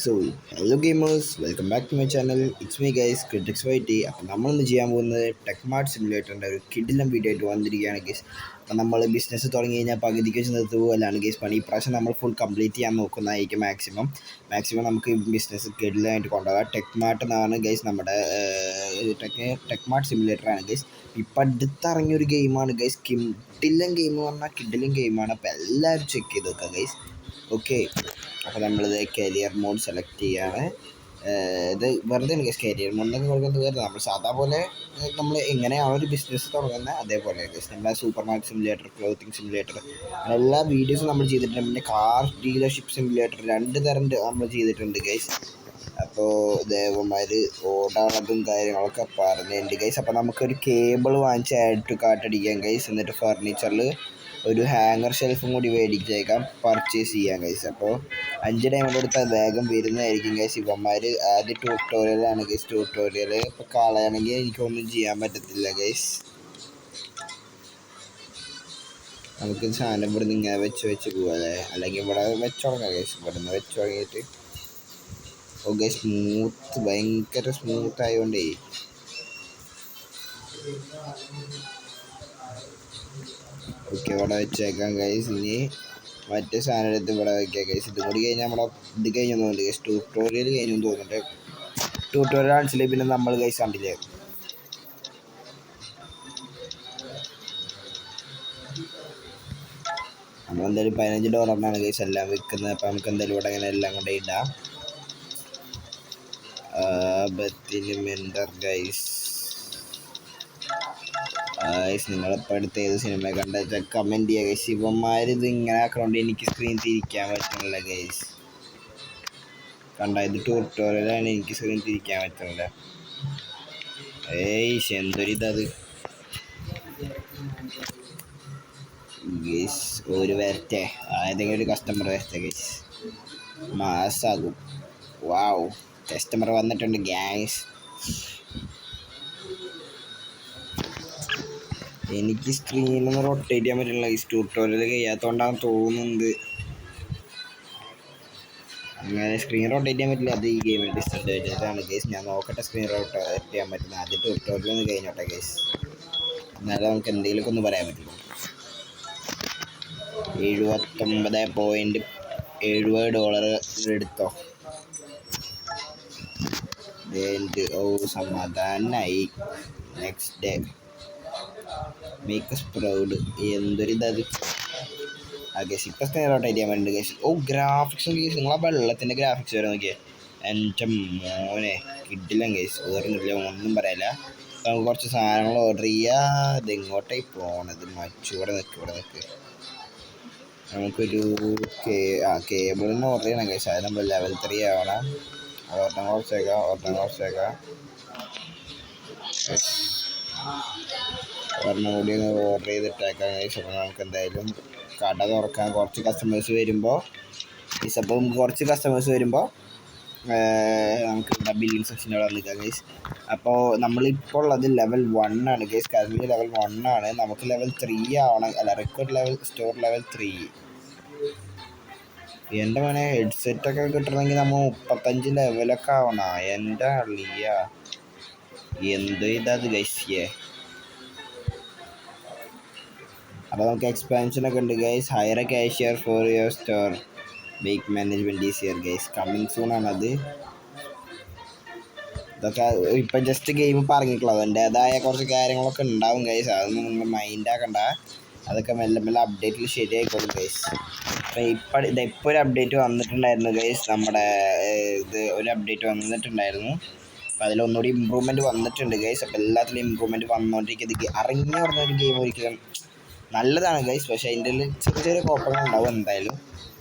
So hello gamers, welcome back to my channel. It's me guys critics YT. അപ്പോൾ നമ്മളിന്ന് ചെയ്യാൻ പോകുന്നത് ടെക്മാർട്ട് സിമുലേറ്ററിൻ്റെ ഒരു കിടിലം വീഡിയോ ആയിട്ട് വന്നിരിക്കുകയാണ് ഗൈസ്. അപ്പോൾ നമ്മൾ ബിസിനസ് തുടങ്ങി കഴിഞ്ഞാൽ പകുതിക്ക് വെച്ച് നിർത്തി പോകലാണ് ഗൈസ് പണി. ഇപ്രാവശ്യം നമ്മൾ ഫുൾ കംപ്ലീറ്റ് ചെയ്യാൻ നോക്കുന്നതായിരിക്കും മാക്സിമം നമുക്ക് ബിസിനസ് കിടിലമായിട്ട് കൊണ്ടുപോകാം. ടെക്മാർട്ട് എന്നാണ് ഗൈസ് നമ്മുടെ ടെക്മാർട്ട് സിമുലേറ്ററാണ് ഗൈസ്. ഇപ്പം അടുത്തിറങ്ങിയൊരു ഗെയിമാണ് ഗൈസ്. കിടിലം ഗെയിം പറഞ്ഞാൽ കിടിലം ഗെയിമാണ്. അപ്പോൾ എല്ലാവരും ചെക്ക് ചെയ്ത് വെക്കുക ഗൈസ്. ഓക്കെ, അപ്പോൾ നമ്മളിത് കരിയർ മോഡ് സെലക്ട് ചെയ്യുകയാണ്. ഇത് വെറുതെ എനിക്ക് കരിയർ മോഡിനൊക്കെ കൊടുക്കുന്നത് വെറുതെ നമ്മൾ സാധാ പോലെ നമ്മൾ എങ്ങനെയാണ് ഒരു ബിസിനസ് തുടങ്ങുന്നത് അതേപോലെ നമ്മളെ super market simulator, clothing simulator, അങ്ങനെ എല്ലാ വീഡിയോസും നമ്മൾ ചെയ്തിട്ടുണ്ട്. പിന്നെ കാർ ഡീലർഷിപ്പ് സിമുലേറ്റർ 2 തരം നമ്മൾ ചെയ്തിട്ടുണ്ട് ഗൈസ്. അപ്പോൾ ദേവന്മാർ ഓടാണതും കാര്യങ്ങളൊക്കെ പറഞ്ഞിട്ടുണ്ട് ഗൈസ്. അപ്പോൾ നമുക്കൊരു കേബിൾ വാങ്ങിച്ച് ആഡ് ടു കാർട്ട് അടിക്കാം ഗൈസ്. എന്നിട്ട് ഫർണിച്ചറിൽ ഒരു ഹാങ്ങർ ഷെൽഫും കൂടി മേടിച്ചേക്കാം, പർച്ചേസ് ചെയ്യാം ഗൈസ്. അപ്പോൾ 5 ഡയമണ്ട് കൊടുത്താൽ വേഗം വരുന്നതായിരിക്കും ഗൈസ്. ഇവന്മാർ ആദ്യം ട്യൂട്ടോറിയലാണ് ഗൈസ്. ട്യൂട്ടോറിയൽ ഇപ്പോൾ കളയാണെങ്കിൽ എനിക്കൊന്നും ചെയ്യാൻ പറ്റത്തില്ല ഗൈസ്. നമുക്ക് സാധനം ഇവിടെ നിന്ന് ഇങ്ങനെ വെച്ച് പോകാതെ, അല്ലെങ്കിൽ ഇവിടെ വെച്ച് തുടങ്ങാം ഗൈസ്. ഇവിടെ നിന്ന് വെച്ച് തുടങ്ങിയിട്ട് ഓക്കെ, സ്മൂത്ത്, ഭയങ്കര സ്മൂത്ത് ആയതുകൊണ്ടേ ഓക്കെ ഇവിടെ വെച്ചേക്കാം ഗൈസ്. ഇനി മറ്റേ സാധനം എടുത്ത് ഇവിടെ വയ്ക്കാം ഗൈസ്. ഇതും കൂടി കഴിഞ്ഞാൽ നമ്മുടെ ഇത് കഴിഞ്ഞു തോന്നുന്നുണ്ട് ഗൈസ്. ട്യൂട്ടോറിയൽ കഴിഞ്ഞു തോന്നുന്നുണ്ട്. ട്യൂട്ടോറിയൽ കാണിച്ചില്ലേ പിന്നെ നമ്മൾ ഗൈസ് കണ്ടില്ലേ. നമ്മളെന്തായാലും 15 ഡോളറിനാണ് ഗൈസ് എല്ലാം വിൽക്കുന്നത്. അപ്പോൾ നമുക്ക് എന്തായാലും ഇവിടെ അങ്ങനെ എല്ലാം കൊണ്ടേ ഇടാം. ബത്തിന് മെൻഡർ ഗൈസ്. നിങ്ങളിപ്പോൾ അടുത്ത് ഏത് സിനിമ കണ്ട കമൻറ്റ് ചെയ്യുക ഗൈസ്. ഇവന്മാർ ഇത് ഇങ്ങനെ ആക്കണോണ്ട് എനിക്ക് സ്ക്രീൻ തിരിക്കാൻ പറ്റുന്നില്ല ഗൈസ്. ഇത് ട്യൂട്ടോറിയലാണ്, എനിക്ക് സ്ക്രീൻ തിരിക്കാൻ പറ്റുന്നില്ല. എന്തൊരിതത് ഗൈസ്. ഒരു വരട്ടെ, ഏതെങ്കിലും ഒരു കസ്റ്റമർ വരട്ടെ ഗൈസ്, മാസാകും. വാവ്, കസ്റ്റമർ വന്നിട്ടുണ്ട് ഗൈസ്. എനിക്ക് സ്ക്രീനൊന്ന് റൊട്ടേറ്റ് ചെയ്യാൻ പറ്റില്ല ഗൈസ്. ട്യൂട്ടോറിയൽ കഴിയാത്തതുകൊണ്ടാണ് തോന്നുന്നത്. അങ്ങനെ സ്ക്രീൻ റൊട്ടേറ്റ് ചെയ്യാൻ പറ്റില്ല. അത് ഈ ഗെയിമിൽ ഡിസഡ്വാൻറ്റേജ് ആണ് ഗൈസ്. ഞാൻ നോക്കട്ടെ സ്ക്രീൻ റൊട്ടേറ്റ് ചെയ്യാൻ പറ്റുന്നത്. ആദ്യം ട്യൂട്ടോറിയൽ ഒന്ന് കഴിഞ്ഞോട്ടെ ഗൈസ്, എന്നാലും നമുക്ക് എന്തെങ്കിലുമൊക്കെ ഒന്ന് പറയാൻ പറ്റുള്ളൂ. 79.70 ഡോളർ എടുത്തോ. ഓ സമാധാനായി. Next day make proud. എന്തൊരിതത് ഗൈസ്. ഇപ്പം സ്ക്രീൻ റൊട്ടേറ്റ് ചെയ്യാൻ വേണ്ടി ഗൈസ്. ഗ്രാഫിക്സ് ഗൈസ്, നിങ്ങളാ വെള്ളത്തിൻ്റെ ഗ്രാഫിക്സ് വരെ നോക്കിയേ. എൻ്റെ മോനെ കിട്ടില്ല ഗൈസ്. വേറൊന്നുമില്ല, ഒന്നും പറയാനില്ല. അപ്പം നമുക്ക് കുറച്ച് സാധനങ്ങൾ ഓർഡർ ചെയ്യാം. ഇത് എങ്ങോട്ടായി പോണത്? ഇവിടെ നിൽക്ക്. നമുക്കൊരു കേബിളിന് ഓർഡർ ചെയ്യണം ഗൈസ്. അത് നമ്മൾ ലെവൽ 3 ആവണം. ഒരെണ്ണം കുറച്ചേക്കാം. ഒരെണ്ണം കൂടി ഒന്ന് ഓർഡർ ചെയ്തിട്ടേക്കാം ഗൈസ്. അപ്പോൾ നമുക്ക് എന്തായാലും കട തുറക്കാൻ കുറച്ച് കസ്റ്റമേഴ്സ് വരുമ്പോൾ നമുക്ക് ഇവിടെ ബില്ലിംഗ് സെക്ഷനോടെ നിൽക്കാം ഗൈസ്. അപ്പോൾ നമ്മളിപ്പോൾ ഉള്ളത് ലെവൽ 1 ആണ് ഗൈസ്. കറൻറ്റ്ലി ലെവൽ 1 ആണ്. നമുക്ക് ലെവൽ 3 ആവണം. Record level, store level 3. എൻ്റെ മോനെ ഹെഡ്സെറ്റൊക്കെ കിട്ടണമെങ്കിൽ നമ്മൾ 35 ലെവലൊക്കെ ആവണം. എൻ്റെ അളിയ എന്ത് ഇതത് ഗൈസ്. അപ്പോൾ നമുക്ക് എക്സ്പാൻഷനൊക്കെ ഉണ്ട് guys. Hire a cashier for your store, bake management is here guys. Coming soon ആണത്. ഇതൊക്കെ ഇപ്പം ജസ്റ്റ് ഗെയിം പറഞ്ഞിട്ടുള്ളത്. അതിൻ്റേതായ കുറച്ച് കാര്യങ്ങളൊക്കെ ഉണ്ടാവും ഗൈസ്. അതൊന്നും നിങ്ങൾ മൈൻഡ് ആക്കണ്ട. അതൊക്കെ മെല്ലെ അപ്ഡേറ്റിൽ ശരിയായിക്കോളും ഗൈസ്. അപ്പോൾ ഇപ്പോൾ ഒരു അപ്ഡേറ്റ് വന്നിട്ടുണ്ടായിരുന്നു ഗൈസ്. നമ്മുടെ ഒരു അപ്ഡേറ്റ് വന്നിട്ടുണ്ടായിരുന്നു. അപ്പോൾ അതിലൊന്നുകൂടി ഇമ്പ്രൂവ്മെൻറ്റ് വന്നിട്ടുണ്ട് ഗൈസ്. അപ്പോൾ എല്ലാത്തിലും ഇമ്പ്രൂവ്മെൻറ്റ് വന്നുകൊണ്ടിരിക്കുന്നത്. അറിഞ്ഞു പറഞ്ഞൊരു ഗെയിം ഒരിക്കലും നല്ലതാണ് ഗൈസ്. പക്ഷേ അതിൻ്റെ ചെറിയ കുഴപ്പങ്ങൾ ഉണ്ടാവും എന്തായാലും.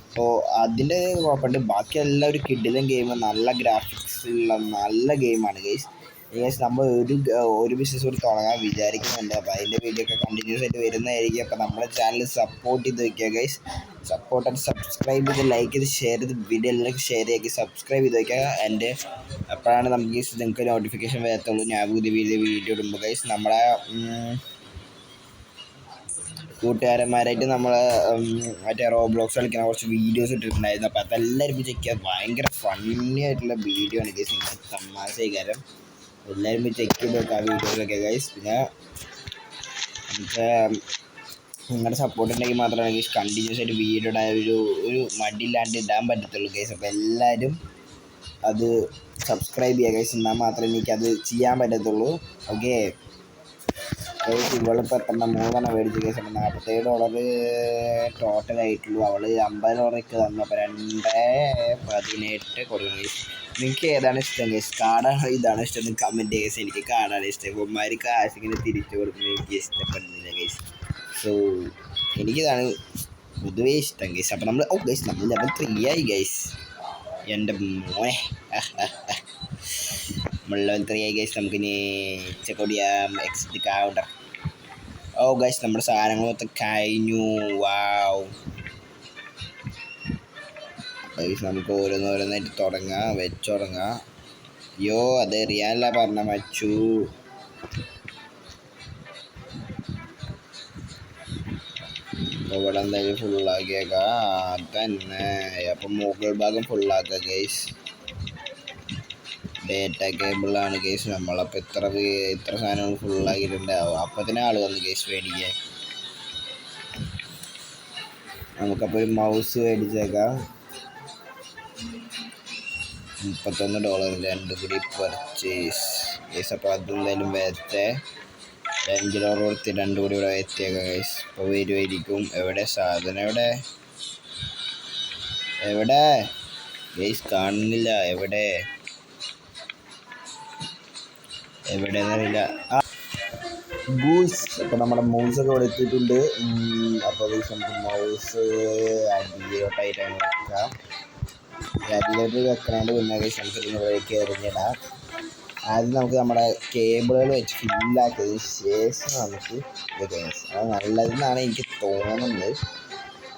അപ്പോൾ അതിൻ്റെ കുഴപ്പമുണ്ട്. ബാക്കി എല്ലാം ഒരു കിഡിലും ഗെയിം, നല്ല ഗ്രാഫിക്സ് ഉള്ള നല്ല ഗെയിമാണ് ഗൈസ്. നമ്മൾ ഒരു ബിസിനസ് കൂടി തുടങ്ങാൻ വിചാരിക്കുന്നുണ്ട്. അപ്പോൾ അതിൻ്റെ വീഡിയോ ഒക്കെ കണ്ടിന്യൂസ് ആയിട്ട് വരുന്നതായിരിക്കും. അപ്പോൾ നമ്മുടെ ചാനൽ സപ്പോർട്ട് ചെയ്ത് വയ്ക്കുക ഗൈസ്. സപ്പോർട്ട് ആൻഡ് സബ്സ്ക്രൈബ് ചെയ്ത് ലൈക്ക് ചെയ്ത് ഷെയർ ചെയ്ത് വീഡിയോ എല്ലാവർക്കും ഷെയർ ചെയ്ത് സബ്സ്ക്രൈബ് ചെയ്ത് വയ്ക്കുക. എൻ്റെ അപ്പോഴാണ് നിങ്ങൾക്ക് നോട്ടിഫിക്കേഷൻ വരത്തുള്ളൂ ഞാൻ പുതിയ വീഡിയോ ഇടുമ്പോൾ ഗൈസ്. നമ്മുടെ കൂട്ടുകാരന്മാരായിട്ട് നമ്മൾ മറ്റേ റോബ്ലോക്സ് കളിക്കുന്ന കുറച്ച് വീഡിയോസ് ഇട്ടിട്ടുണ്ടായിരുന്നു. അപ്പോൾ അതെല്ലാവരും ചെക്ക് ചെയ്യാം. ഭയങ്കര ഫണ്ണി ആയിട്ടുള്ള വീഡിയോ ആണ് ഗൈസ്. നിങ്ങൾക്ക് തമാശകാരം എല്ലാവരും ചെക്ക് ചെയ്ത് നോക്കുക ആ വീഡിയോസൊക്കെ ഗൈസ്. പിന്നെ നമുക്ക് നിങ്ങളുടെ സപ്പോർട്ട് ഉണ്ടെങ്കിൽ മാത്രമേ ഗൈസ് കണ്ടിന്യൂസ് ആയിട്ട് വീഡിയോ ഇടാൻ ഒരു മടിയില്ലാണ്ട് ഇടാൻ പറ്റത്തുള്ളൂ ഗൈസ്. അപ്പോൾ എല്ലാവരും അത് സബ്സ്ക്രൈബ് ചെയ്യുക ഗൈസ്. എന്നാൽ മാത്രമേ എനിക്കത് ചെയ്യാൻ പറ്റത്തുള്ളൂ. ഓക്കെ ഇവളിപ്പോൾ എത്ര 3 മേടിച്ച് കേസ്. അപ്പോൾ $47 ടോട്ടലായിട്ടുള്ളൂ. അവൾ $50 തന്നു. അപ്പോൾ 2.18 കൊടുക്കണം കേസ്. നിങ്ങൾക്ക് ഏതാണ് ഇഷ്ടം കേസ്? കാർഡാണോ ഇതാണോ ഇഷ്ടം? Comment case. എനിക്ക് കാർഡാണ് ഇഷ്ടം. ഇവന്മാർ കാശ് ഇങ്ങനെ തിരിച്ചു കൊടുക്കുന്നത് എനിക്ക് ഇഷ്ടപ്പെടുന്നില്ല കേസ്. സോ എനിക്കിതാണ് പൊതുവേ ഇഷ്ടം കേസ്. അപ്പോൾ നമ്മൾ ഗൈസ് നമ്മൾ ലെവൽ 3 ആയി ഗൈസ്. എൻ്റെ മോനെ നമ്മൾ ലെവൽ 3 ആയി ഗൈസ്. നമുക്കിനി ചെക്കൗട്ട് ചെയ്യാം എക്സിറ്റ് കൗണ്ടർ. ഗൈസ് നമ്മുടെ സാധനങ്ങൾ മൊത്തം കഴിഞ്ഞു. വാവ് ഗൈസ് നമുക്ക് ഓരോന്നോരോന്നായിട്ട് വെച്ചുടങ്ങാം. അയ്യോ അത് എറിയാനല്ല പറഞ്ഞ മച്ചു. ഇവിടെ എന്തായാലും ഫുള്ളാക്കിയേക്കാം തന്നെ. അപ്പം മുകൾ ഭാഗം ഫുള്ളാക്കുക ഗൈസ്. ഡേറ്റ കേബിളാണ് കേസ്. നമ്മളപ്പോൾ ഇത്ര സാധനങ്ങൾ ഫുള്ളാക്കിയിട്ടുണ്ടാവും. അപ്പം തന്നെ ആൾ വന്ന് കേസ് മേടിക്കാൻ. നമുക്കപ്പോൾ ഒരു മൗസ് മേടിച്ചേക്കാം. $31 2 കൂടി പർച്ചേസ് കേസ്. അപ്പോൾ അതെന്തായാലും വരട്ടെ. $5 കൊടുത്ത് 2 കൂടി ഇവിടെ എത്തിയേക്കാം കേസ്. ഇപ്പോൾ വരുമായിരിക്കും. എവിടെ സാധനം? എവിടെ കേസ് കാണുന്നില്ല. എവിടെയെന്നറിയില്ല. ഗൂസ്. അപ്പോൾ നമ്മുടെ മൗസൊക്കെ ഇവിടെ എത്തിയിട്ടുണ്ട്. അപ്പോൾ നമുക്ക് മൗസ് അടിയിലോട്ടായിട്ടാണ് വെക്കാം. അടിയിലോട്ട് വെക്കണേൻ്റെ മുന്നേ നമുക്ക് ഇതിലേക്ക് എറിഞ്ഞിടാം. ആദ്യം നമുക്ക് നമ്മുടെ കേബിളുകൾ വെച്ച് ഫില്ലാക്കിയതിന് ശേഷം നമുക്ക് ഇത് അത് നല്ലതെന്നാണ് എനിക്ക് തോന്നുന്നത്.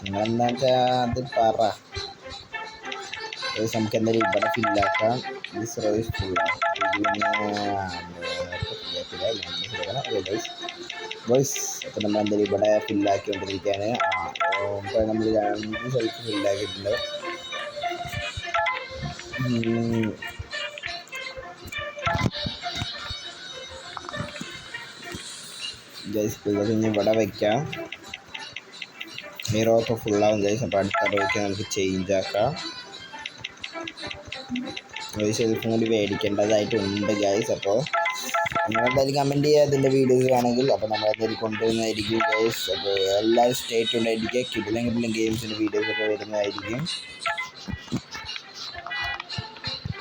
നിങ്ങളെന്താ വെച്ചാൽ അത് പറ. നമുക്ക് എന്തായാലും ഇവിടെ ഫില്ലാക്കാം. ഇത് സർവീസ് ഫുള്ളാണ്. ബോയ്സ് അപ്പോൾ നമ്മൾ എന്തായാലും ഇവിടെ ഫില്ലാക്കിക്കൊണ്ടിരിക്കുകയാണ്. ഇപ്പോൾ നമ്മൾ 2 സ്ഥലത്ത് ഫില്ലാക്കിയിട്ടുണ്ട്. ഗൈസ് ഇനി ഇവിടെ വയ്ക്കാം. ഈ റോ ഇപ്പോൾ ഫുള്ളാവും ഗൈസ്. അപ്പോൾ അടുത്ത റോയ്ക്ക് നമുക്ക് ചേഞ്ച് ആക്കാം. ഒരു ഷെൽഫും കൂടി മേടിക്കേണ്ടതായിട്ടുണ്ട് ഗൈസ്. അപ്പോൾ നിങ്ങളെന്തായാലും കമൻറ്റ് ചെയ്യുക അതിൻ്റെ വീഡിയോസ് ആണെങ്കിൽ. അപ്പോൾ നമ്മളെന്തായാലും കൊണ്ടുവരുന്നതായിരിക്കും ഗൈസ്. അപ്പോൾ എല്ലാവരും സ്റ്റേ ട്യൂൺഡ് ആയിരിക്കുക. കിടിലം ഗെയിംസിൻ്റെ വീഡിയോസൊക്കെ വരുന്നതായിരിക്കും.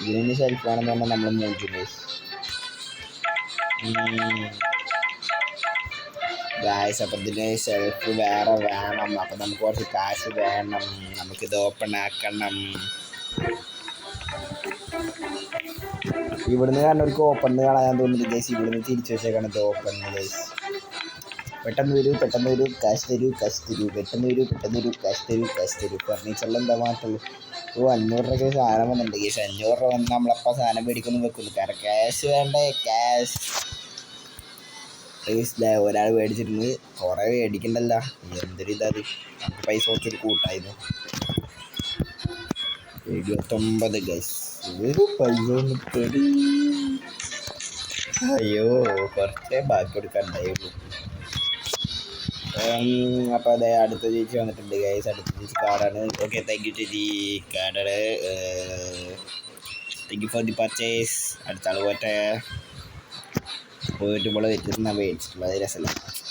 ഇതിന് ഷെൽഫാണെന്ന് പറഞ്ഞാൽ നമ്മൾ നോക്കും ഗൈസ്. അപ്പോൾ ഇതിന് ഷെൽഫ് വേറെ വേണം. അപ്പോൾ നമുക്ക് കുറച്ച് കാശ് വേണം. നമുക്കിത് ഓപ്പൺ ആക്കണം. ഇവിടുന്ന് കാരണം അവർക്ക് ഓപ്പൺ കാണാൻ തോന്നുന്നു ഗൈസ്. ഇവിടുന്ന് തിരിച്ചു വെച്ചേക്കാണ് ഇത് ഓപ്പൺ ഗൈസ്. പെട്ടെന്ന് വരൂ കാശ് തരൂ. പെട്ടെന്ന് വരൂ കാശ് തരൂ. ഫർണിച്ചറിൽ എന്താ മാറ്റുള്ളൂ. $500 സാധനം വന്നിട്ടുണ്ട് ഗൈസ്. $500 വന്ന് നമ്മളപ്പോൾ സാധനം മേടിക്കൊന്നും വെക്കുള്ളൂ. കാരണം ക്യാഷ് വേണ്ടേ? ക്യാഷ് ഒരാൾ മേടിച്ചിട്ടുണ്ട്. കുറേ മേടിക്കണ്ടല്ലോ. എന്തൊരു ഇതത്. നമുക്ക് പൈസ കുറച്ചൊരു കൂട്ടായിരുന്നു. 79 ഗൈസ്. ഇത് പൈസ ഒന്നിട്ടടി. അയ്യോ കുറച്ചേ ബാക്കി കൊടുക്കാണ്ടായുള്ളൂ. അപ്പോൾ അതെ അടുത്ത ചേച്ചി വന്നിട്ടുണ്ട് ഗൈസ്. അടുത്ത ചേച്ചി കാർഡാണ്. ഓക്കെ താങ്ക് യു ചേച്ചി. കാർഡാണ്. Thank you for the purchase. അടുത്ത ആൾ പോയിട്ട് ഇവിടെ വെച്ചിട്ടുണ്ടെങ്കിൽ മേടിച്ചിട്ടുള്ളത് രസമല്ല.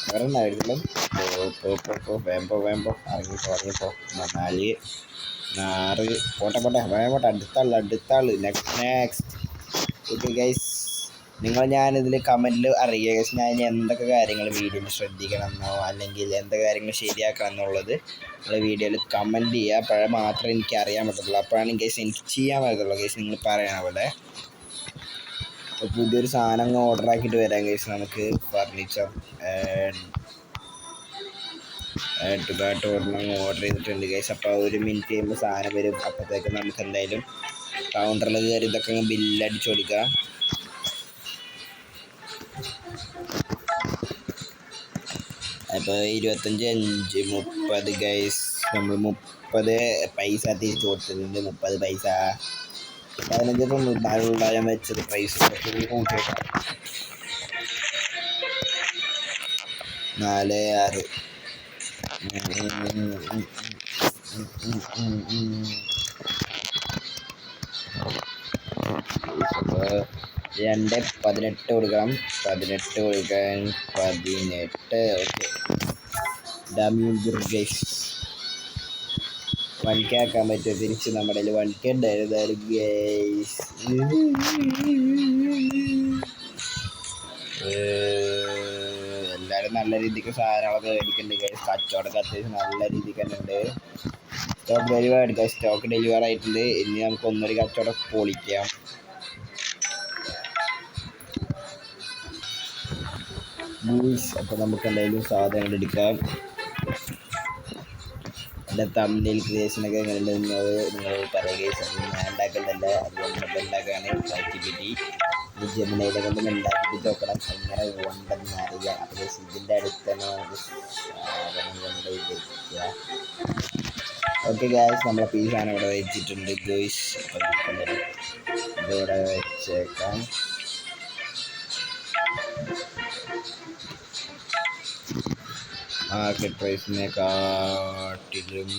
വേറെ മേടിച്ചിട്ടുള്ളത് വേമ്പോ ഇറങ്ങിപ്പോ 4 പോട്ടെ വേമ്പോട്ടെ. അടുത്ത ആൾ നെക്സ്റ്റ്. ഓക്കെ ഗൈസ് ഞാനിതിൽ കമൻറ്റിൽ അറിയുക ഗൈസ്. ഞാൻ എന്തൊക്കെ കാര്യങ്ങൾ വീഡിയോയിൽ ശ്രദ്ധിക്കണമെന്നോ അല്ലെങ്കിൽ എന്തൊക്കെ കാര്യങ്ങൾ ശരിയാക്കണം എന്നുള്ളത് നിങ്ങൾ വീഡിയോയിൽ കമൻറ്റ് ചെയ്യുക. അപ്പോഴേ മാത്രമേ എനിക്ക് അറിയാൻ പറ്റത്തുള്ളൂ. അപ്പോഴാണ് ഗൈസ് എനിക്ക് ചെയ്യാൻ പറ്റത്തുള്ളൂ ഗൈസ്. നിങ്ങൾ പറയണം അവിടെ. അപ്പോൾ പുതിയൊരു സാധനം ഓർഡർ ആക്കിയിട്ട് വരാം ഗൈസ്. നമുക്ക് ഫർണിച്ചർ ഓർഡർ ചെയ്തിട്ടുണ്ട് ഗൈസ്. അപ്പോൾ 1 മിനിറ്റ് കഴിയുമ്പോൾ സാധനം വരും. അപ്പോഴത്തേക്ക് നമുക്ക് എന്തായാലും കൗണ്ടറിൽ കയറി ഇതൊക്കെ ബില്ലടിച്ചു കൊടുക്കാം. അപ്പോൾ 25 5 30 ഗൈസ് നമ്മൾ 30 പൈസ തിരിച്ചു കൊടുത്തിട്ടുണ്ട്. 30 പൈസ 15 ഞാൻ വെച്ചത് പ്രൈസ് കൂട്ടിയേക്കാം. 4 6 2 18 കൊടുക്കണം. 18 കൊടുക്കാൻ 18 ഓക്കെ. ഡാമ്യൂർ ഗൈസ് 1K ആക്കാൻ പറ്റുമോ? തിരിച്ച് നമ്മുടെ 1K ഉണ്ടായിരുന്നു ഗൈസ്. എല്ലാവരും നല്ല രീതിക്ക് സാധനങ്ങളൊക്കെ മേടിക്കുന്നുണ്ട് ഗൈസ്. കച്ചവടമൊക്കെ അത്യാവശ്യം നല്ല രീതിക്ക് തന്നെ ഉണ്ട്. സ്റ്റോക്ക് ഡെലിവർ എടുക്കാം. സ്റ്റോക്ക് ഡെലിവർ ആയിട്ടുണ്ട്. ഇനി നമുക്ക് ഒന്നൊരു കച്ചവടം പൊളിക്കാം. അപ്പോൾ നമുക്ക് എന്തായാലും സാധനങ്ങൾ എടുക്കാം. എൻ്റെ തമ്മിൽ ക്രിയേഷനൊക്കെ എങ്ങനെയുണ്ടെന്നത് നിങ്ങൾ പറയുക. ഞാൻ ഉണ്ടാക്കുന്നതല്ല, അതുകൊണ്ട് ഉണ്ടാക്കാണ് ക്രിയേറ്റിവിറ്റി. ഇത് ജെമിനൈനെ കൊണ്ട് ഉണ്ടാക്കിയിട്ട് നോക്കണം എങ്ങനെ ഉണ്ടെന്ന് അറിയാം. അപ്പോൾ ഇതിൻ്റെ അടുത്ത് തന്നെ നമുക്ക് സാധനം കൊണ്ട് വെക്കുക. ഓക്കെ ഗായ്സ്, നമ്മളെ ഈ സാധനം ഇവിടെ വെച്ചിട്ടുണ്ട് ഗോയ്സ്. അപ്പോൾ നമുക്കെന്തായാലും ഇതിവിടെ വെച്ചേക്കാം. മാർക്കറ്റ് പ്രൈസിനെക്കാട്ടിലും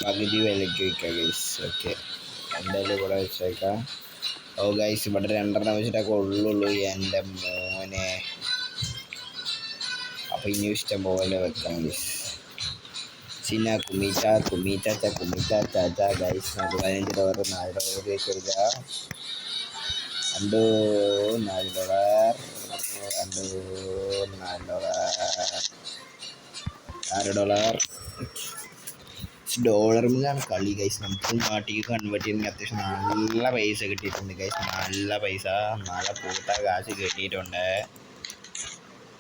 പകുതി വിലയ്ക്ക് വയ്ക്കാം ഗൈസ്. ഓക്കെ, എന്തായാലും ഇവിടെ വെച്ചേക്കാം. ഓ ഗൈസ്, ഇവിടെ 2 വെച്ചിട്ടൊക്കെ ഉള്ളുള്ളൂ എൻ്റെ മോനെ. അപ്പോൾ ഇനി ഇഷ്ടം പോലെ വെക്കാം ഗൈസ്. ചിന്ന കുമിച്ച ചാച്ച ഗൈസ്. നമുക്ക് $15 $4 വെച്ച് കൊടുക്കാം. $4 ഡോളറിലാണ് കളി ഗൈസ്. നമുക്ക് നാട്ടിലേക്ക് കൺവേർട്ട് ചെയ്യുന്ന അത്യാവശ്യം നല്ല പൈസ കിട്ടിയിട്ടുണ്ട് ഗൈസ്. നല്ല പൈസ, നല്ല പൂത്ത കാശ് കിട്ടിയിട്ടുണ്ട്.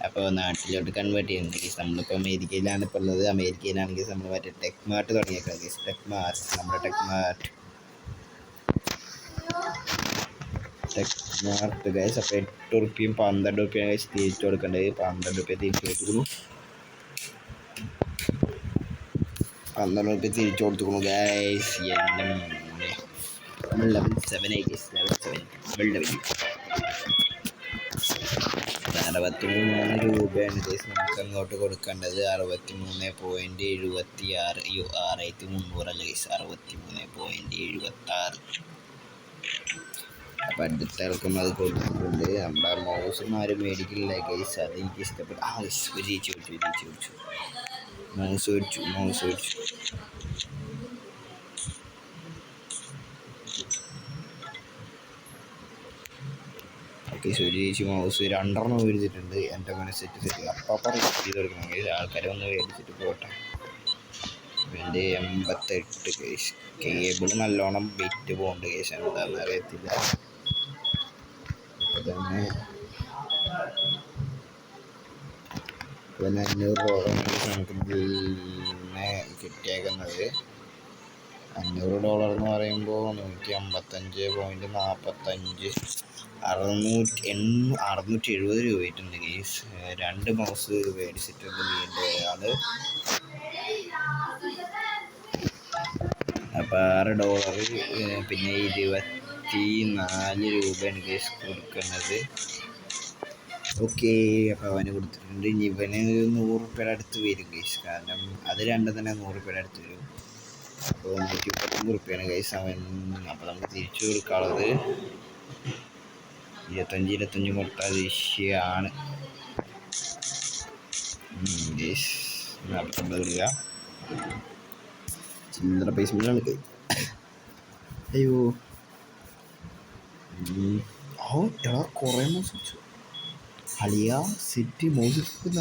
അപ്പോൾ നാട്ടിലോട്ട് കൺവേർട്ട് ചെയ്യുന്നുണ്ട് ഗൈസ്. നമ്മളിപ്പോൾ അമേരിക്കയിലാണ് ഇപ്പോൾ ഉള്ളത്. അമേരിക്കയിലാണെങ്കിൽ നമ്മൾ മറ്റേ ടെക് മാർട്ട് തുടങ്ങിയേക്കാം ഗൈസ്. നമ്മുടെ ടെക് മാർട്ട് ഗൈസ്. അപ്പോൾ 8 റുപ്യയും 12 റുപ്യാണ് ഗൈസ് തിരിച്ചു കൊടുക്കേണ്ടത്. 12 റുപ്യ തിരിച്ചു കൊടുത്തുള്ളൂ. 12 റുപ്യ തിരിച്ചു കൊടുത്തുള്ളൂ ഗൈസ്. എൻ്റെ മോനെ, നമ്മൾ level 7 ആയി ഗൈസ്. level 7 63 രൂപയാണ് ഗൈസ് നമുക്ക് അങ്ങോട്ട് കൊടുക്കേണ്ടത്. 63.76. അയ്യോ, 6300 അല്ല ഗൈസ്, 63.76. അപ്പം അടുത്ത ആൾക്കും അത് കൊടുത്തിട്ടുണ്ട്. നമ്മുടെ മൗസും ആരും മേടിക്കില്ല ഗൈസ്. അതെനിക്ക് ഇഷ്ടപ്പെട്ടു. ഒരു ചേച്ചി മേടിച്ചു. മൗസ് മേടിച്ചു. ഓക്കെ, ഒരു ചേച്ചി മൗസ് 2 മേടിച്ചിട്ടുണ്ട്. എൻ്റെ മോനെ സെറ്റ് അപ്പം ചെയ്ത് കൊടുക്കണം ഗൈസ്. ആൾക്കാരെ ഒന്ന് മേടിച്ചിട്ട് പോട്ടെ. എൻ്റെ 88 ഗൈസ്. കേബിൾ നല്ലോണം ബിറ്റ് പോകുന്നുണ്ട് ഗൈസ്. എന്താണെന്ന് അറിയത്തില്ല. തന്നെ $500 നമുക്ക് പിന്നെ കിട്ടിയേക്കുന്നത്. $500 എന്ന് പറയുമ്പോൾ 155.45 670 രൂപ ആയിട്ടുണ്ട് ഗൈസ്. 2 മൗസ് മേടിച്ചിട്ടുണ്ട് വീണ്ടും ഒരാൾ. അപ്പോൾ $6, പിന്നെ 24 രൂപയാണ് ഗൈസ് കൊടുക്കുന്നത്. ഓക്കെ, അപ്പോൾ അവന് കൊടുത്തിട്ടുണ്ട്. ഇനി ഇവന് 100 രൂപയുടെ അടുത്ത് വരും ഗൈസ്. കാരണം അത് രണ്ടും തന്നെ 100 രൂപയുടെ അടുത്ത് വരും. അപ്പോൾ 139 രൂപയാണ് ഗൈസ് അവൻ. അപ്പോൾ നമുക്ക് തിരിച്ചു കൊടുക്കാനുള്ളത് 25 കൊടുത്താൽ വിഷയമാണ് ഗൈസ്. 49 കൊടുക്കുക. ചില്ലറ പൈസ മുതലാണ് കൈ. അയ്യോ, എടാ കുറേ മൗസ് വെച്ചു അളിയ. സെറ്റ് മൗസ് വെക്കുന്ന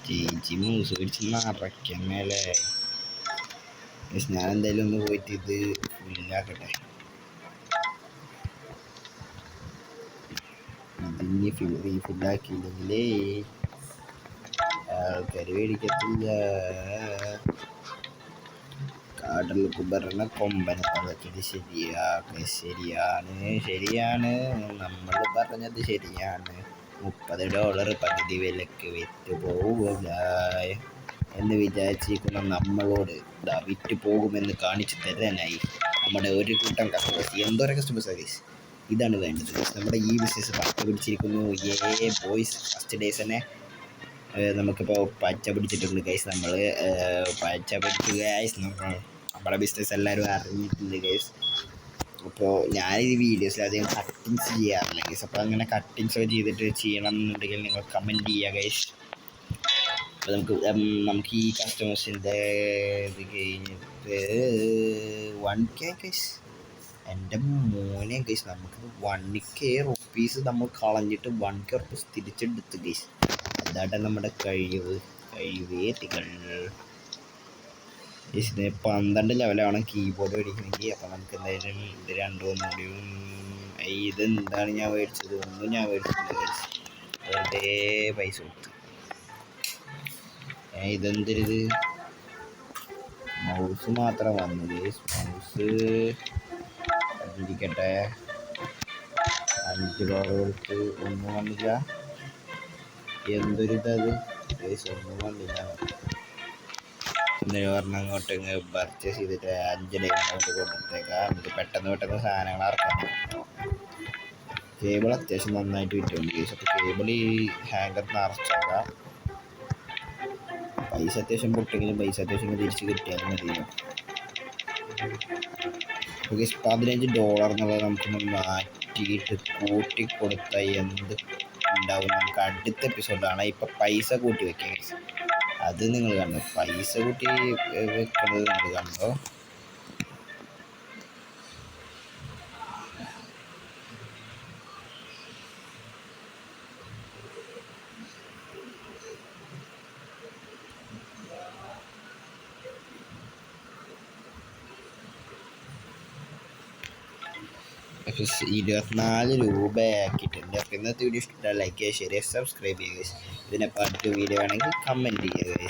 ചേച്ചി മൗസ് വെച്ച് നിറയ്ക്കണല്ലേ. ഞാൻ എന്തായാലും ഒന്ന് പോയിട്ട് ഇത് ഫുള്ളാക്കട്ടെ. ഇതിന് ഫുള്ളാക്കിയില്ലെങ്കിലേ ആൾക്കാർ മേടിക്കത്തില്ല. ആടൾക്ക് പറഞ്ഞ കൊമ്പനെ തളച്ചത് ശരിയാണ് നമ്മൾ പറഞ്ഞത് ശരിയാണ്. $30 പകുതി വിലക്ക് വിറ്റ് പോവുക എന്ന് വിചാരിച്ചിരിക്കുന്ന നമ്മളോട് വിറ്റ് പോകുമെന്ന് കാണിച്ചു തരാനായി നമ്മുടെ ഒരു കൂട്ടം കസ്റ്റമേഴ്സ്, എന്തോരം കസ്റ്റമേഴ്സ് ഗൈസ്, ഇതാണ് വേണ്ടത്. നമ്മുടെ ഈ ബിസിനസ് പച്ച പിടിച്ചിരിക്കുന്നു. ബോയ്സ് ഫസ്റ്റ് ഡേയ്സ് തന്നെ നമുക്കിപ്പോൾ പച്ച പിടിച്ചിട്ടുണ്ട് ഗൈസ്. നമ്മൾ പച്ച പിടിച്ചു ഗൈസ്. നമ്മുടെ ബിസിനസ് എല്ലാവരും അറിഞ്ഞിട്ടുണ്ട് ഗൈസ്. അപ്പോൾ ഞാനിത് വീഡിയോസിൽ അധികം കട്ടിങ്സ് ചെയ്യാറില്ല ഗൈസ്. അപ്പോൾ അങ്ങനെ കട്ടിങ്സ് ഒക്കെ ചെയ്യണം എന്നുണ്ടെങ്കിൽ നിങ്ങൾ കമൻറ്റ് ചെയ്യുക ഗൈസ്. അപ്പോൾ നമുക്ക് ഈ കസ്റ്റമേഴ്സിൻ്റെ ഇത് കഴിഞ്ഞിട്ട് 1K ഗൈസ്. എൻ്റെ മോനെ ഗൈസ്, നമുക്ക് 1K റുപ്പീസ് നമ്മൾ കളഞ്ഞിട്ട് 1K റുപ്പീസ് തിരിച്ചെടുത്ത് ഗൈസ്. അതാട്ടെ നമ്മുടെ കഴിവേറ്റികൾ. ഇതിന് 12 ലെവലാണ് കീബോർഡ് മേടിക്കണമെങ്കിൽ. അപ്പോൾ നമുക്ക് എന്തായാലും ഇത് രണ്ടും കൂടിയും ഇതെന്താണ് ഞാൻ മേടിച്ചത്? ഒന്നും ഞാൻ മേടിച്ചില്ല ഗൈസ്, വെറുതെ പൈസ കൊടുത്ത്. ഇതെന്തൊരിത്, മൗസ് മാത്രം വന്നു ഗൈസ്. മൗസ് ഇരിക്കട്ടെ, $5 കൊടുത്ത് ഒന്നും വന്നില്ല. എന്തൊരിതത് ഗൈസ്, ഒന്നും വന്നില്ല. പറഞ്ഞാൽ അങ്ങോട്ട് പർച്ചേസ് ചെയ്തിട്ട് 5 ഡേയ്സ് കൊടുത്തേക്കാം. നമുക്ക് പെട്ടെന്ന് സാധനങ്ങൾ ഇറക്കാം. കേബിൾ അത്യാവശ്യം നന്നായിട്ട് വിറ്റുണ്ട് ഗൈസ്. അപ്പോൾ കേബിൾ ഈ ഹാങ്കർ നിറച്ചേക്കാം. പൈസ അത്യാവശ്യം പൊട്ടെങ്കിലും പൈസ അത്യാവശ്യം തിരിച്ച് കിട്ടിയാൽ മതിയോ. $15 എന്നുള്ളത് നമുക്കൊന്ന് മാറ്റിയിട്ട് കൂട്ടി കൊടുത്താൽ എന്ത് ഉണ്ടാവും? നമുക്ക് അടുത്ത എപ്പിസോഡാണ്. ഇപ്പം പൈസ കൂട്ടി വെക്കാം ഗൈസ്. അത് നിങ്ങൾ കണ്ടോ, പൈസ കൂട്ടി വെക്കുന്നത് നിങ്ങൾ കണ്ടോ. $24 ആക്കിയിട്ടുണ്ട്. അപ്പോൾ ഇന്നത്തെ വീഡിയോ ഇഷ്ടപ്പെട്ടാൽ ലൈക്ക് ചെയ്യുക, ഷെയർ ചെയ്യുക, സബ്സ്ക്രൈബ് ചെയ്യുക. ഇതിനെ പാർട്ട് വീഡിയോ ആണെങ്കിൽ കമൻറ്റ് ചെയ്യുക.